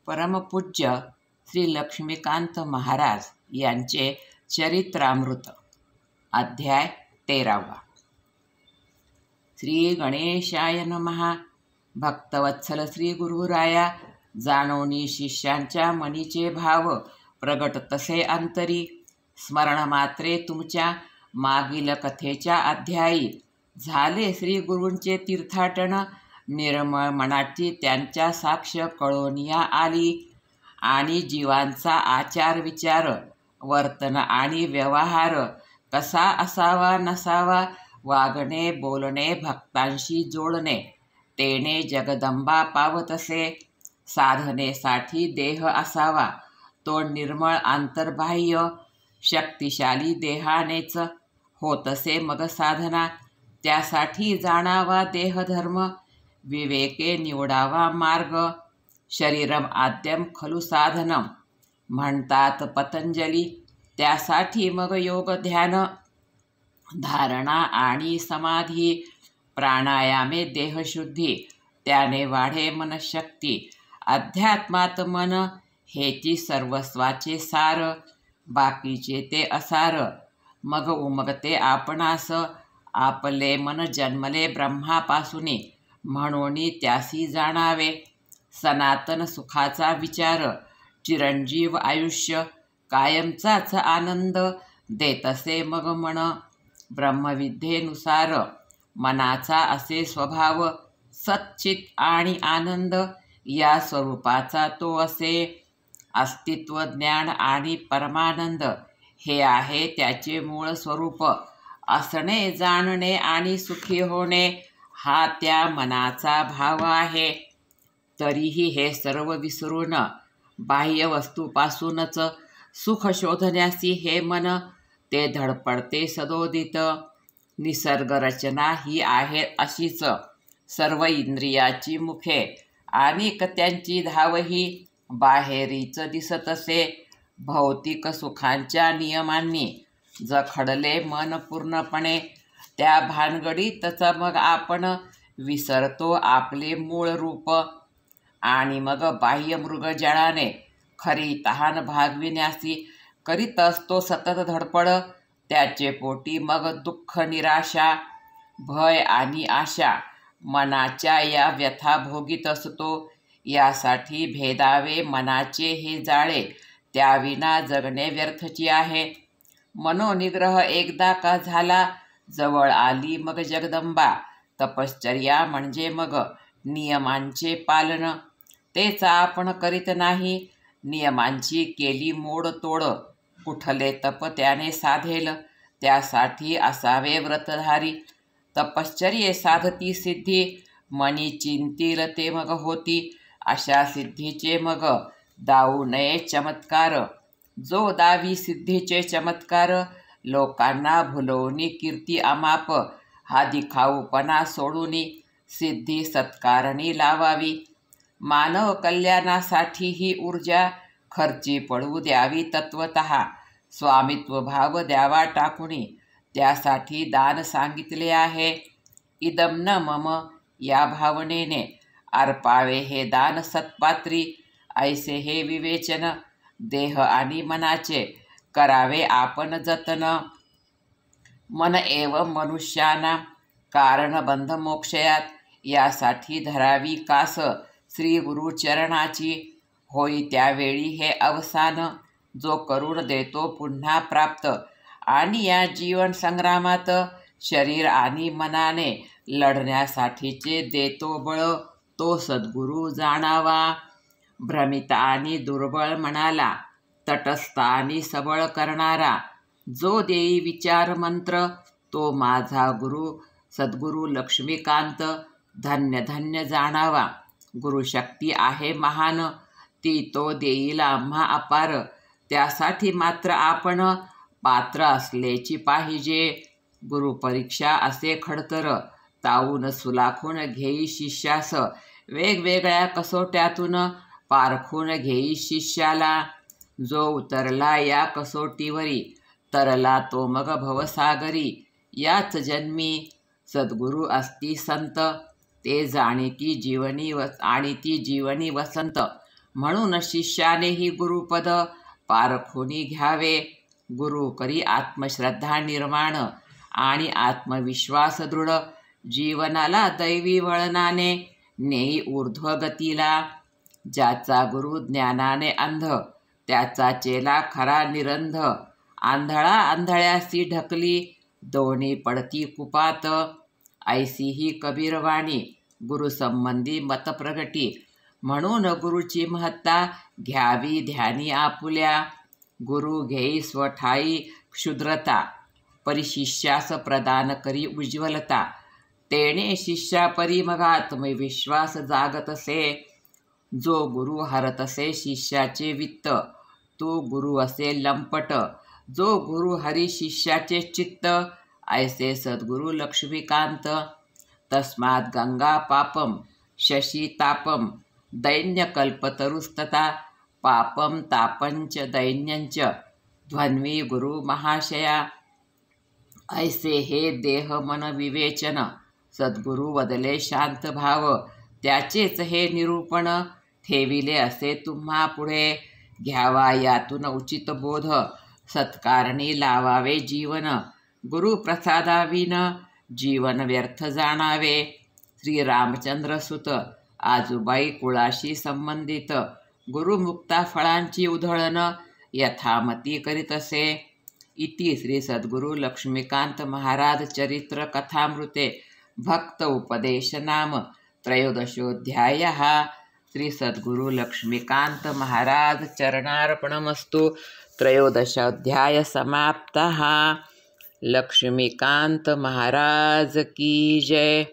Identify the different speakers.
Speaker 1: परमपूज्य श्री लक्ष्मीकांत महाराज यांचे चरित्रामृत अध्याय 13. श्री गणेशाय नमः. भक्तवत्सल श्री गुरुराया, जाणोनी शिष्यांच्या मनीचे भाव प्रगट तसे अंतरी. स्मरण मात्रे तुमच्या मागील कथेच्या अध्यायी झाले श्री गुरूंचे तीर्थाटन. निर्मळ मनाची त्यांच्या साक्ष कळोनिया आली आणि जीवांचा आचार विचार वर्तन आणि व्यवहार कसा असावा नसावा, वागणे बोलणे भक्तांशी जोडणे तेने जगदंबा पावतसे. साधनेसाठी देह असावा तो निर्मळ अंतर्बाह्य, शक्तिशाली देहानेच होतसे मग साधना. त्यासाठी जाणावा देहधर्म, विवेके निवडावा मार्ग. शरीरम आद्यम खलु साधनम म्हणतात पतंजली. त्यासाठी मग योग ध्यान धारणा आणि समाधी. प्राणायामे देहशुद्धी, त्याने वाढे मनशक्ती. अध्यात्मात मन हेची सर्वस्वाचे सार, बाकीचे ते असार. मग उमगते आपणास आपले मन जन्मले ब्रह्मापासूनी, म्हणून त्यासी जाणावे सनातन सुखाचा विचार. चिरंजीव आयुष्य कायमचाच आनंद देतसे मग मन. ब्रह्मविद्येनुसार मनाचा असे स्वभाव, सच्चित आणि आनंद या स्वरूपाचा तो असे. अस्तित्व ज्ञान आणि परमानंद हे आहे त्याचे मूळ स्वरूप. असणे जाणणे आणि सुखी होणे हा त्या मनाचा भाव आहे. तरीही हे सर्व विसरून बाह्य वस्तूपासूनच सुख शोधण्यासी हे मन ते धडपडते सदोदित. निसर्ग रचना ही आहे अशीच. सर्व इंद्रियाची मुखे आणि त्यांची धावही बाहेरीच दिसतसे. भौतिक सुखांच्या नियमांनी जखडले मन पूर्णपणे. त्या भानगडीतच मग आपण विसरतो आपले मूळ रूप आणि मग बाह्य मृगजळाने खरी तहान भागविण्यासी करीत असतो सतत धडपड. त्याचे पोटी मग दुःख, निराशा, भय आणि आशा मनाच्या या व्यथा भोगीत असतो. यासाठी भेदावे मनाचे हे जाळे, त्याविना जगणे व्यर्थची आहे. मनोनिग्रह एकदा का झाला, जवळ आली मग जगदंबा. तपश्चर्या म्हणजे मग नियमांचे पालन, तेच आपण करीत नाही. नियमांची केली मोडतोड, कुठले तप त्याने साधेल. त्यासाठी असावे व्रतधारी. तपश्चर्ये साधती सिद्धी, मनी चिंतील ते मग होती. अशा सिद्धीचे मग दावू नये चमत्कार. जो दावी सिद्धीचे चमत्कार, लोकांना भुलवणी कीर्ती अमाप. हा दिखाऊपणा सोडूनी सिद्धी सत्कारणी लावावी. मानव कल्याणासाठी ही ऊर्जा खर्ची पडू द्यावी तत्वतः. स्वामित्व भाव द्यावा टाकुनी, त्यासाठी दान सांगितले आहे. इदम न मम या भावनेने अर्पावे हे दान सत्पात्री. ऐसे हे विवेचन देह आणि मनाचे करावे आपण जतन. मन एव मनुष्याना कारणबंध मोक्षयात, यासाठी धरावी कास श्री गुरुचरणाची. होई त्यावेळी हे अवसान, जो करून देतो पुन्हा प्राप्त. आणि या जीवन संग्रामात शरीर आणि मनाने लढण्यासाठीचे देतो बळ, तो सद्गुरू जाणावा. भ्रमित आणि दुर्बळ मनाला तटस्थ आणि सबळ करणारा, जो देई विचार मंत्र, तो माझा गुरु सद्गुरू लक्ष्मीकांत. धन्य धन्य जाणावा. गुरुशक्ती आहे महान, ती तो देईल आम्हा अपार. त्यासाठी मात्र आपण पात्र असल्याची पाहिजे. गुरुपरीक्षा असे खडतर, तावून सुलाखून घेई शिष्यास. वेगवेगळ्या कसोट्यातून पारखून घेई शिष्याला. जो उतरला या कसोटीवरी, तरला तो मग भवसागरी. याच जन्मी सद्गुरू असती संत, ते जाणीती जीवनी आणि ती जीवनी वसंत. म्हणून शिष्यानेही गुरुपद पारखोनी घ्यावे. गुरु करी आत्मश्रद्धा निर्माण आणि आत्मविश्वास दृढ. जीवनाला दैवी वळणाने नेई ऊर्ध्वगतीला. ज्याचा गुरु ज्ञानाने अंध त्याचा चेला खरा निरंध. आंधळा आंधळ्यासी ढकली दोन्ही पडती कुपात. ऐसी ही कबीरवाणी गुरुसंबंधी मतप्रगटी. म्हणून गुरुची महत्ता घ्यावी ध्यानी आपुल्या. गुरु घेई स्वठाई क्षुद्रता परिशिष्यास प्रदान करी उज्ज्वलता. तेणे शिष्यापरी मग आत्मविश्वास जागतसे. जो गुरु हरतसे शिष्याचे वित्त तो गुरु असे लंपट. जो गुरु हरी शिष्याचे चित्त ऐसे सद्गुरु लक्ष्मीकांत. तस्मात् गंगा पापम शशी तापम दैन्यकल्पतरुस्तथा. पापम तापंच दैन्यंच ध्वन्वी गुरु महाशया. ऐसे हे देह मन विवेचन सद्गुरु वदले शांत भाव. त्याचेच हे निरूपण ठेविले असे तुम्हा पुढे. घ्यावा यातून उचित बोध सत्कारणी लावावे जीवन. गुरुप्रसादाविन जीवन व्यर्थ जाणावे. श्रीरामचंद्र सुत आजूबाई कुळाशी संबंधित. गुरुमुक्ता फळांची उधळण यथामती करीतसे. इति श्री सद्गुरु लक्ष्मीकांत महाराज चरित्र कथामृते भक्त उपदेश नाम त्रयोदशोऽध्यायः. श्री सद्गुरु लक्ष्मीकांत महाराज चरणार्पणमस्तु. त्रयोदशोऽध्याय समाप्तः. लक्ष्मीकांत महाराज की जय.